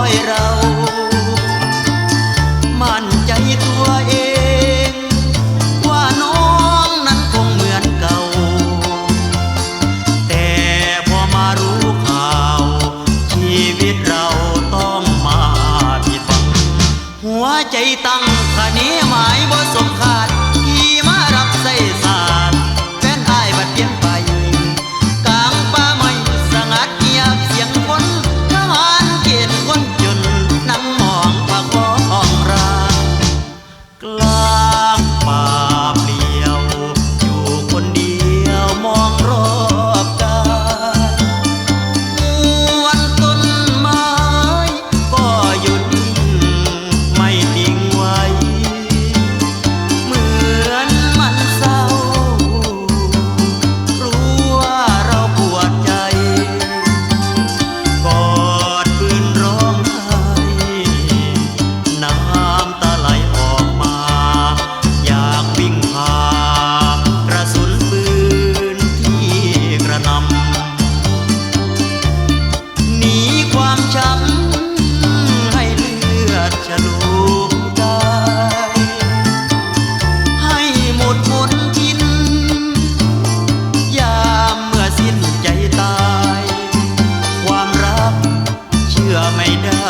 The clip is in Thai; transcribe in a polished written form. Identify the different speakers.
Speaker 1: อยเรามั่นใจตัวเองว่าน้องนั้นคงเหมือนเก่าแต่พอมารู้ข่าวชีวิตเราต้องมาผิดหวังหัวใจตั้งคะเนหมายบ่สมคาดที่มารับใส่สาดแฟนอ้ายบัดเปลี่ยนไปกลางป่าไม้สงัดเงียบเสียงคนทหารเกณฑ์คนจนนั่งมองปากของเรากลางป่าเปลี่ยวอยู่คนเดียวมองรอบกายมวลต้นไม้ก็หยุดนิ่งไม่นิ่งไว้เหมือนมันเศร้ารู้ว่าเราปวดใจกอดปืนร้องไห้น้ำตาไหลออกมาอยากวิ่งผ่ากระสุนปืนที่กระหน่ำหนีความช้ำให้เลือดฉลูกใจให้หมดมนทินยามเมื่อสิ้นใจตายความรักเชื่อไม่ได้